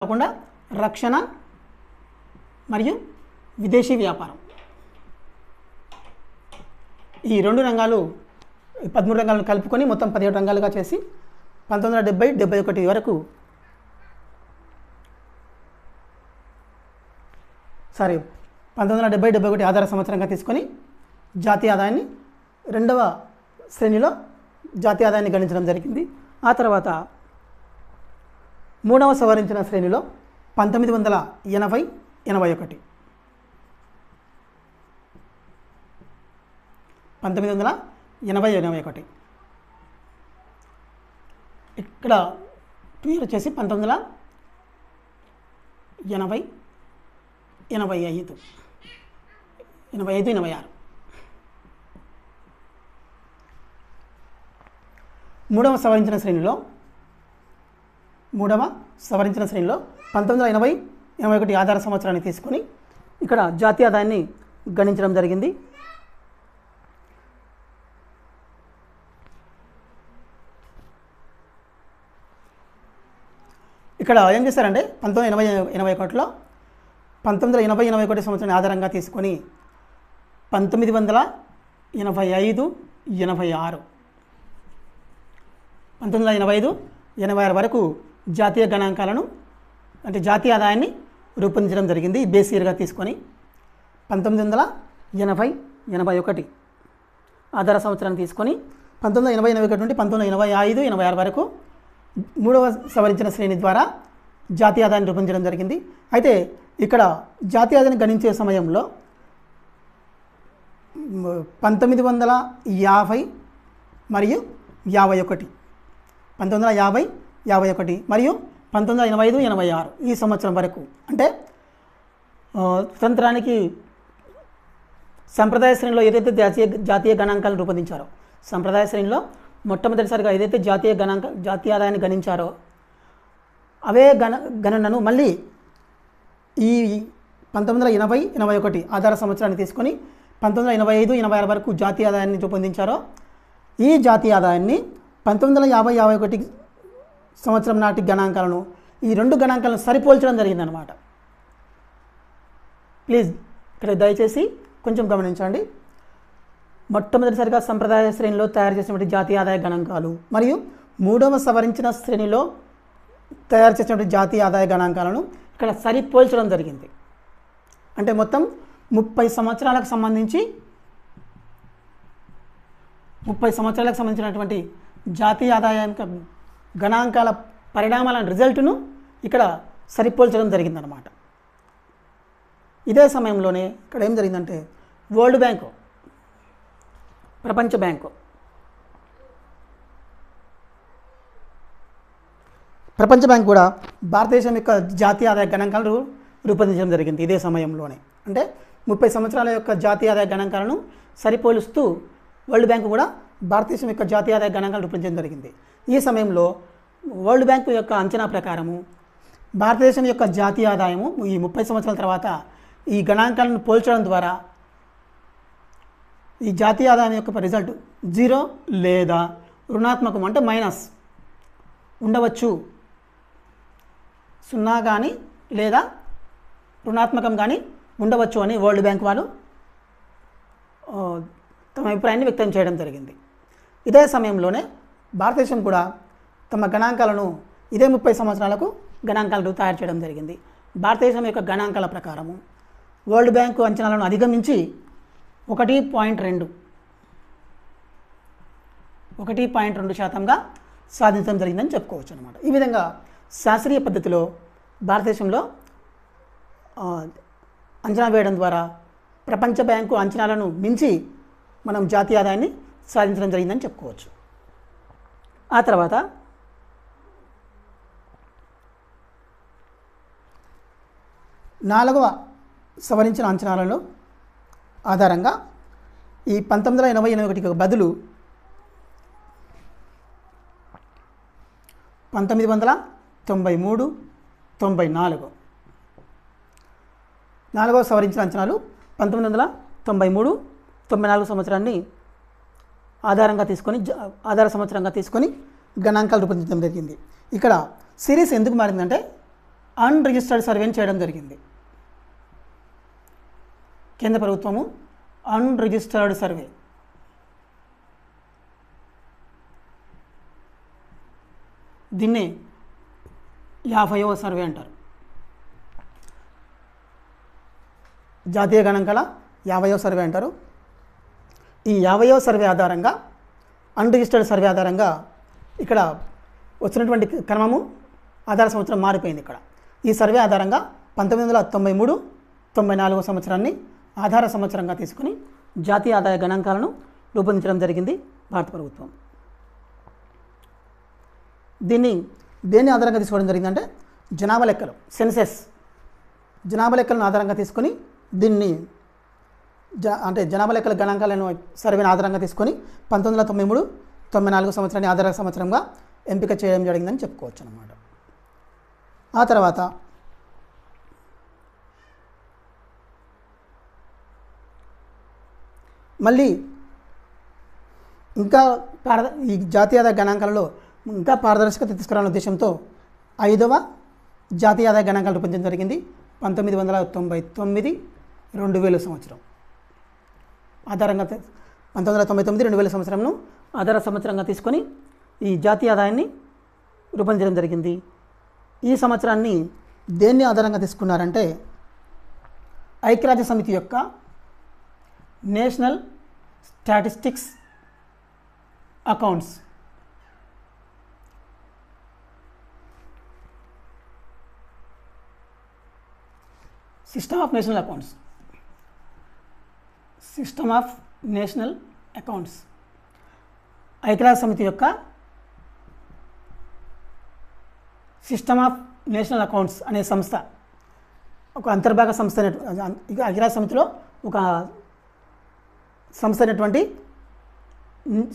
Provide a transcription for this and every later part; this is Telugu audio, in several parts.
కాకుండా రక్షణ మరియు విదేశీ వ్యాపారం ఈ రెండు రంగాలు 13 రంగాలను కలుపుకొని మొత్తం 17 రంగాలుగా చేసి 1970-71 వరకు 1970-71 ఆధార సంవత్సరంగా తీసుకొని జాతీయ ఆదాయాన్ని రెండవ శ్రేణిలో జాతీయ ఆదాయాన్ని గణించడం జరిగింది. ఆ తర్వాత మూడవ సవరించిన శ్రేణిలో 1980-81 ఇక్కడ క్లియర్ వచ్చేసి 1980-85 మూడవ సవరించిన శ్రేణిలో 1980-81 ఆధార సంవత్సరాన్ని తీసుకొని ఇక్కడ జాతీయ ఆదాయాన్ని గణించడం జరిగింది. ఇక్కడ ఏం చేశారంటే 1980-81లో 1980-81 సంవత్సరాన్ని ఆధారంగా తీసుకొని 1985-86 వరకు జాతీయ గణాంకాలను అంటే జాతీయ ఆదాయాన్ని రూపొందించడం జరిగింది. బేస్ ఇయర్గా తీసుకొని 1980-81 ఆధార సంవత్సరాన్ని తీసుకొని 1980-81 నుండి 1985-86 వరకు మూడవ సవరించిన శ్రేణి ద్వారా జాతీయ ఆదాయాన్ని రూపొందించడం జరిగింది. అయితే ఇక్కడ జాతీయ ఆదాయాన్ని గణించే సమయంలో 1950 మరియు 51 1950-51 మరియు 1985-86 ఈ సంవత్సరం వరకు అంటే స్వతంత్రానికి సంప్రదాయ శ్రేణిలో ఏదైతే జాతీయ గణాంకాలను రూపొందించారో సంప్రదాయ శ్రేణిలో మొట్టమొదటిసారిగా ఏదైతే జాతీయ ఆదాయాన్ని గణించారో అవే గణనను మళ్ళీ ఈ 1980-81 ఆధార సంవత్సరాన్ని తీసుకొని 1985-86 వరకు జాతీయ ఆదాయాన్ని రూపొందించారో ఈ జాతీయ ఆదాయాన్ని 1950-51 సంవత్సరం నాటి గణాంకాలను ఈ రెండు గణాంకాలను సరిపోల్చడం జరిగిందనమాట. ప్లీజ్ ఇక్కడ దయచేసి కొంచెం గమనించండి. మొట్టమొదటిసారిగా సంప్రదాయ శ్రేణిలో తయారు చేసినటువంటి జాతీయ ఆదాయ గణాంకాలు మరియు మూడవ సవరించిన శ్రేణిలో తయారు చేసినటువంటి జాతీయ ఆదాయ గణాంకాలను ఇక్కడ సరిపోల్చడం జరిగింది. అంటే మొత్తం 30 సంవత్సరాలకు సంబంధించినటువంటి జాతీయ ఆదాయ గణాంకాల పరిణామాల రిజల్ట్ను ఇక్కడ సరిపోల్చడం జరిగిందనమాట. ఇదే సమయంలోనే ఇక్కడ ఏం జరిగిందంటే వరల్డ్ బ్యాంకు ప్రపంచ బ్యాంక్ కూడా భారతదేశం యొక్క జాతీయ ఆదాయ గణాంకాలను రూపొందించడం జరిగింది. ఇదే సమయంలోనే అంటే 30 సంవత్సరాల యొక్క జాతీయ ఆదాయ గణాంకాలను సరిపోలుస్తూ వరల్డ్ బ్యాంకు కూడా భారతదేశం యొక్క జాతీయ ఆదాయ గణాంకాలను రూపొందించడం జరిగింది. ఈ సమయంలో వరల్డ్ బ్యాంకు యొక్క అంచనా ప్రకారము భారతదేశం యొక్క జాతీయ ఆదాయము ఈ 30 సంవత్సరాల తర్వాత ఈ గణాంకాలను పోల్చడం ద్వారా ఈ జాతీయ ఆదాయం యొక్క రిజల్ట్ 0 లేదా రుణాత్మకం అంటే మైనస్ ఉండవచ్చు. 0 కానీ లేదా రుణాత్మకం కానీ ఉండవచ్చు అని వరల్డ్ బ్యాంక్ వాళ్ళు తమ అభిప్రాయాన్ని వ్యక్తం చేయడం జరిగింది. ఇదే సమయంలోనే భారతదేశం కూడా తమ గణాంకాలను ఇదే 30 సంవత్సరాలకు గణాంకాలను తయారు చేయడం జరిగింది. భారతదేశం యొక్క గణాంకాల ప్రకారము వరల్డ్ బ్యాంకు అంచనాలను అధిగమించి 1.2% సాధించడం జరిగిందని చెప్పుకోవచ్చు అనమాట. ఈ విధంగా శాస్త్రీయ పద్ధతిలో భారతదేశంలో అంచనా వేయడం ద్వారా ప్రపంచ బ్యాంకు అంచనాలను మించి మనం జాతీయ ఆదాయాన్ని సాధించడం జరిగిందని చెప్పుకోవచ్చు. ఆ తర్వాత నాలుగవ సవరించిన అంచనాలలో ఆధారంగా ఈ 1980-81 బదులు 1993-94 నాలుగవ సవరించిన అంచనాలు 1993-94 సంవత్సరాన్ని ఆధార సంవత్సరంగా తీసుకొని గణాంకాలు రూపొందించడం జరిగింది. ఇక్కడ సిరీస్ ఎందుకు మారిందంటే అన్రిజిస్టర్డ్ సర్వేని చేయడం జరిగింది. కేంద్ర ప్రభుత్వము అన్రిజిస్టర్డ్ సర్వే, దీన్ని 50వ సర్వే అంటారు. జాతీయ గణాంకాల 50వ సర్వే అంటారు. ఈ 50వ సర్వే ఆధారంగా, అన్రిజిస్టర్డ్ సర్వే ఆధారంగా ఇక్కడ వచ్చినటువంటి క్రమము ఆధార సంవత్సరం మారిపోయింది. ఇక్కడ ఈ సర్వే ఆధారంగా 1993-94 సంవత్సరాన్ని ఆధార సంవత్సరంగా తీసుకుని జాతీయ ఆదాయ గణాంకాలను రూపొందించడం జరిగింది భారత ప్రభుత్వం. దేన్ని ఆధారంగా తీసుకోవడం జరిగిందంటే జనాభా లెక్కలు, సెన్సెస్ జనాభా లెక్కలను ఆధారంగా తీసుకొని దీన్ని అంటే జనాభా లెక్కల గణాంకాలను సర్వేని ఆధారంగా తీసుకొని 1993-94 సంవత్సరాన్ని ఆధార సంవత్సరంగా ఎంపిక చేయడం జరిగిందని చెప్పుకోవచ్చు అన్నమాట. ఆ తర్వాత మళ్ళీ ఇంకా ఈ జాతీయ ఆదాయ గణాంకాలలో ఇంకా పారదర్శకత తీసుకురావాలనే ఉద్దేశంతో 5వ జాతీయ ఆదాయ గణాంకాలు రూపొందించడం జరిగింది 1999-2000 సంవత్సరం ఆధారంగా 1999-2000 సంవత్సరంను ఆధార సంవత్సరంగా తీసుకొని ఈ జాతీయ ఆదాయాన్ని రూపొందించడం జరిగింది. ఈ సంవత్సరాన్ని దేన్ని ఆధారంగా తీసుకున్నారంటే ఐక్యరాజ్య సమితి యొక్క national statistics accounts system of national accounts ఐక్యరాజ్య సమితి యొక్క సిస్టమ్ ఆఫ్ నేషనల్ అకౌంట్స్ అనే సంస్థ ఒక అంతర్భాగ సంస్థ. ఐక్యరాజ్య సమితిలో ఒక సంస్థ అయినటువంటి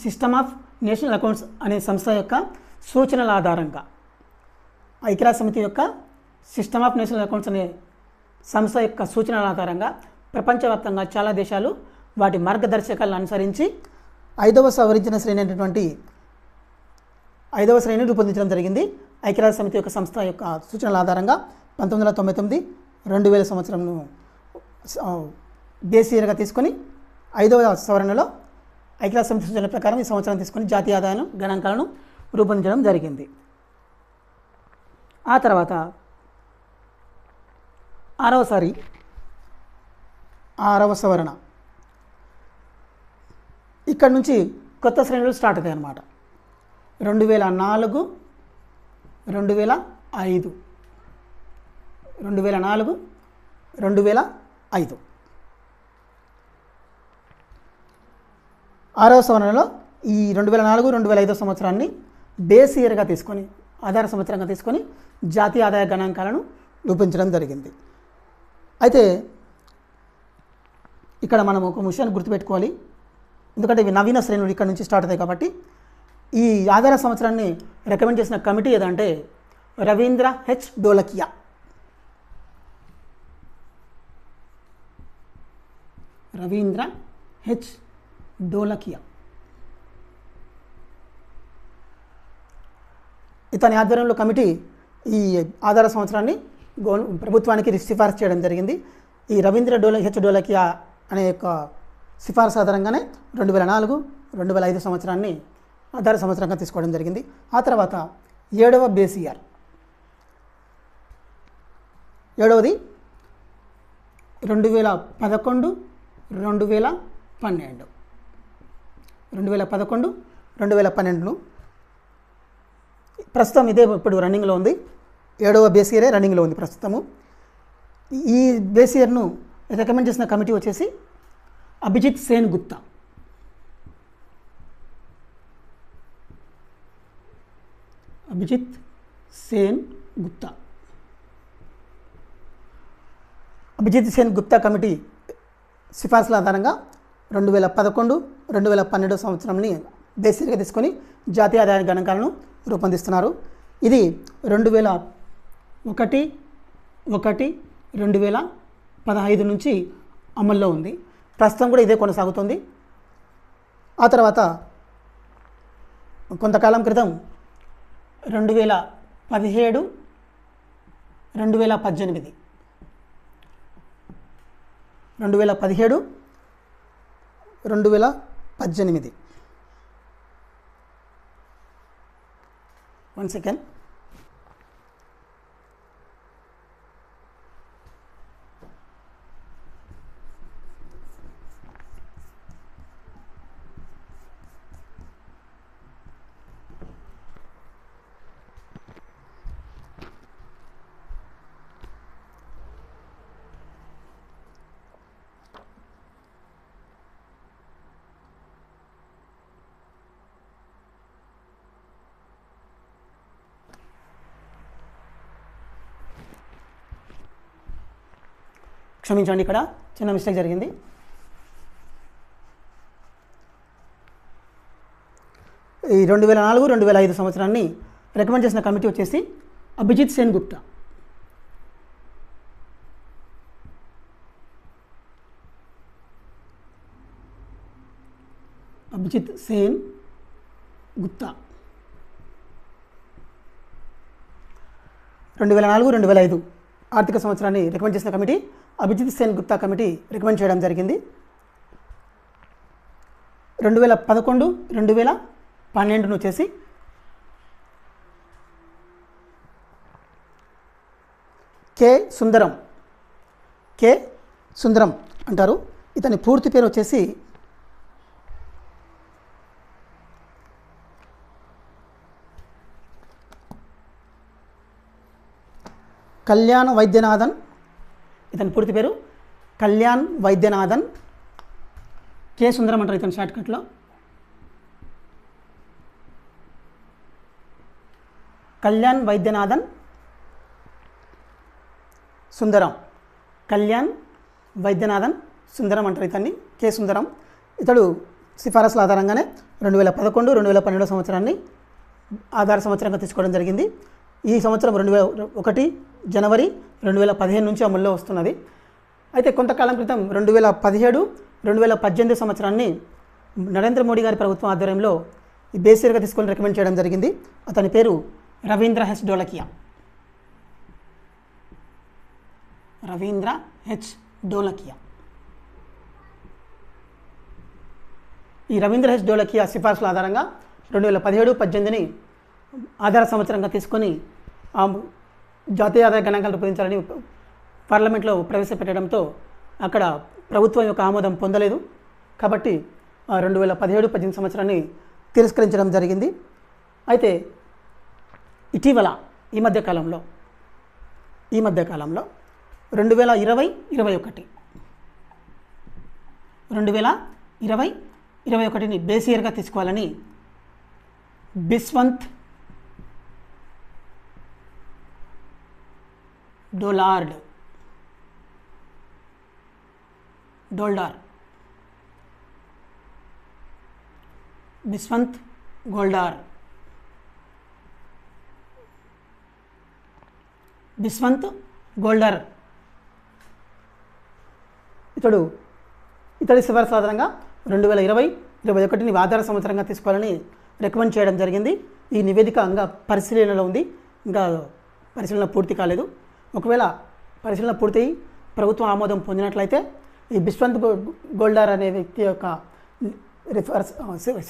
సిస్టమ్ ఆఫ్ నేషనల్ అకౌంట్స్ అనే సంస్థ యొక్క సూచనల ఆధారంగా, ఐక్యరాజ్య సమితి యొక్క సిస్టమ్ ఆఫ్ నేషనల్ అకౌంట్స్ అనే సంస్థ యొక్క సూచనల ఆధారంగా ప్రపంచవ్యాప్తంగా చాలా దేశాలు వాటి మార్గదర్శకాలను అనుసరించి 5వ సవరించిన శ్రేణి అయినటువంటి 5వ శ్రేణిని రూపొందించడం జరిగింది. ఐక్యరాజ్య సమితి యొక్క సంస్థ యొక్క సూచనల ఆధారంగా 1999-2000 సంవత్సరంను బేస్ ఇయర్గా తీసుకొని 5వ సవరణలో ఐక్యరాజ్య సమితి సూచనల ప్రకారం ఈ సంవత్సరం తీసుకొని జాతీయ ఆదాయ గణాంకాలను రూపొందించడం జరిగింది. ఆ తర్వాత 6వ సవరణ, ఇక్కడ నుంచి కొత్త శ్రేణులు స్టార్ట్ అవుతాయి అన్నమాట. 2004, 2005, 2005 6వ సవరణలో ఈ 2004-2005 సంవత్సరాన్ని బేస్ ఇయర్గా తీసుకొని, ఆధార సంవత్సరంగా తీసుకొని జాతీయ ఆదాయ గణాంకాలను రూపొందించడం జరిగింది. అయితే ఇక్కడ మనం ఒక విషయాన్ని గుర్తుపెట్టుకోవాలి, ఎందుకంటే ఇవి నవీన శ్రేణులు ఇక్కడ నుంచి స్టార్ట్ అవుతాయి కాబట్టి. ఈ ఆధార సంవత్సరాన్ని రికమెండ్ చేసిన కమిటీ ఏదంటే రవీంద్ర హెచ్ డోలకియా. ఇతని ఆధ్వర్యంలో కమిటీ ఈ ఆధార సంవత్సరాన్ని ప్రభుత్వానికి సిఫారసు చేయడం జరిగింది. ఈ రవీంద్ర హెచ్ డోలకియా అనే యొక్క సిఫారసు ఆధారంగానే 2004-2005 సంవత్సరాన్ని ఆధార సంవత్సరంగా తీసుకోవడం జరిగింది. ఆ తర్వాత 7వ బేస్ ఇయర్, 7వది 2011-2012 ప్రస్తుతం ఇదే ఇప్పుడు రన్నింగ్లో ఉంది. 7వ బేస్ ఇయరే రన్నింగ్లో ఉంది ప్రస్తుతము. ఈ బేస్ ఇయర్ను రికమెండ్ చేసిన కమిటీ వచ్చేసి అభిజిత్ సేన్ గుప్తా. అభిజిత్ సేన్ గుప్తా కమిటీ సిఫార్సుల ఆధారంగా 2011-2012 సంవత్సరంని బేస్ ఇయర్గా తీసుకొని జాతీయ ఆదాయ గణాంకాలను రూపొందిస్తున్నారు. ఇది 2001-2015 నుంచి అమల్లో ఉంది. ప్రస్తుతం కూడా ఇదే కొనసాగుతుంది. ఆ తర్వాత కొంతకాలం క్రితం 2017 2018, 2017, 2018. One second. క్షమించండి, ఇక్కడ చిన్న మిస్టేక్ జరిగింది. ఈ 2004, 2005 సంవత్సరాన్ని రికమెండ్ చేసిన కమిటీ వచ్చేసి అభిజిత్ సేన్ గుప్తా. అభిజిత్ సేన్ గుప్తా 2004, 2005 ఆర్థిక సంవత్సరాన్ని రికమెండ్ చేసిన committee Abhijit Sen Gupta committee recommend చేయడం జరిగింది. 2011, 2012 వచ్చేసి కె సుందరం అంటారు. ఇతని పూర్తి పేరు వచ్చేసి కళ్యాణ్ వైద్యనాథన్. ఇతని పూర్తి పేరు కళ్యాణ్ వైద్యనాథన్. కె సుందరం అంటారు ఇతని షార్ట్కట్లో. కళ్యాణ్ వైద్యనాథన్ సుందరం. కళ్యాణ్ వైద్యనాథన్ సుందరం అంటారు ఇతన్ని, కె సుందరం. ఇతడు సిఫారసుల ఆధారంగానే 2011, 2012 సంవత్సరాన్ని ఆధార సంవత్సరంగా తీసుకోవడం జరిగింది. ఈ సంవత్సరం 2001 జనవరి 2015 నుంచి అమల్లో వస్తున్నది. అయితే కొంతకాలం క్రితం 2017, 2018 సంవత్సరాన్ని నరేంద్ర మోడీ గారి ప్రభుత్వం ఆధ్వర్యంలో ఈ బేసిక్గా తీసుకొని రికమెండ్ చేయడం జరిగింది. అతని పేరు రవీంద్ర హెచ్ ఢోలకియా. రవీంద్ర హెచ్ ఢోలకియా. ఈ రవీంద్ర హెచ్ ఢోలకియా సిఫార్సుల ఆధారంగా 2017-18ని ఆధార సంవత్సరంగా తీసుకొని జాతీయ ఆదాయ గణాంకాలు రూపొందించాలని పార్లమెంట్లో ప్రవేశపెట్టడంతో అక్కడ ప్రభుత్వం యొక్క ఆమోదం పొందలేదు. కాబట్టి 2017-18 సంవత్సరాన్ని తిరస్కరించడం జరిగింది. అయితే ఇటీవల ఈ మధ్యకాలంలో 2020-21ని బేస్ ఇయర్గా తీసుకోవాలని బిస్వంత్ డోల్డార్ బిస్వంత్ గోల్డార్ ఇతడి సిఫార్సు ఆధారంగా 2020-21ని ఆధార సంవత్సరంగా తీసుకోవాలని రికమెండ్ చేయడం జరిగింది. ఈ నివేదిక ఇంకా పరిశీలనలో ఉంది, ఇంకా పరిశీలన పూర్తి కాలేదు. ఒకవేళ పరిశీలన పూర్తయి ప్రభుత్వం ఆమోదం పొందినట్లయితే ఈ బిస్వంత్ గోల్డార్ అనే వ్యక్తి యొక్క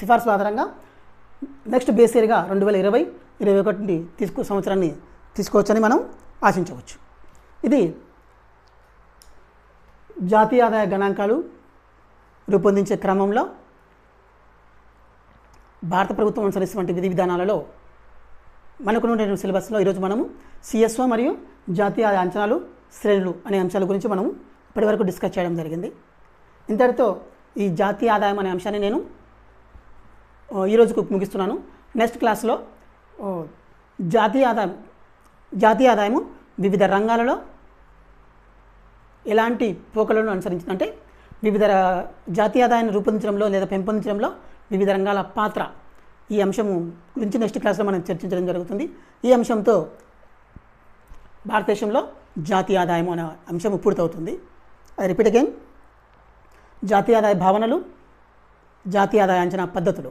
సిఫార్సుల ఆధారంగా నెక్స్ట్ బేస్ ఇయర్గా 2020-21 సంవత్సరాన్ని తీసుకోవచ్చని మనం ఆశించవచ్చు. ఇది జాతీయ ఆదాయ గణాంకాలు రూపొందించే క్రమంలో భారత ప్రభుత్వం అనుసరిస్తున్న విధి విధానాలలో మనకున్న సిలబస్లో ఈరోజు మనము సిఎస్ఓ మరియు జాతీయ ఆదాయ అంచనాలు శ్రేణులు అనే అంశాల గురించి మనము ఇప్పటివరకు డిస్కస్ చేయడం జరిగింది. ఇంతటితో ఈ జాతీయ ఆదాయం అనే అంశాన్ని నేను ఈరోజుకు ముగిస్తున్నాను. నెక్స్ట్ క్లాస్లో జాతీయ ఆదాయము వివిధ రంగాలలో ఎలాంటి పోకలను అనుసరించిందంటే వివిధ జాతీయ ఆదాయాన్ని రూపొందించడంలో లేదా పెంపొందించడంలో వివిధ రంగాల పాత్ర, ఈ అంశము గురించి నెక్స్ట్ క్లాస్లో మనం చర్చించడం జరుగుతుంది. ఈ అంశంతో భారతదేశంలో జాతీయ ఆదాయం అనే అంశం పూర్తవుతుంది. ఐ రిపీట్ అగైన్, జాతీయ ఆదాయ భావనలు, జాతీయ ఆదాయ అంచనా పద్ధతులు.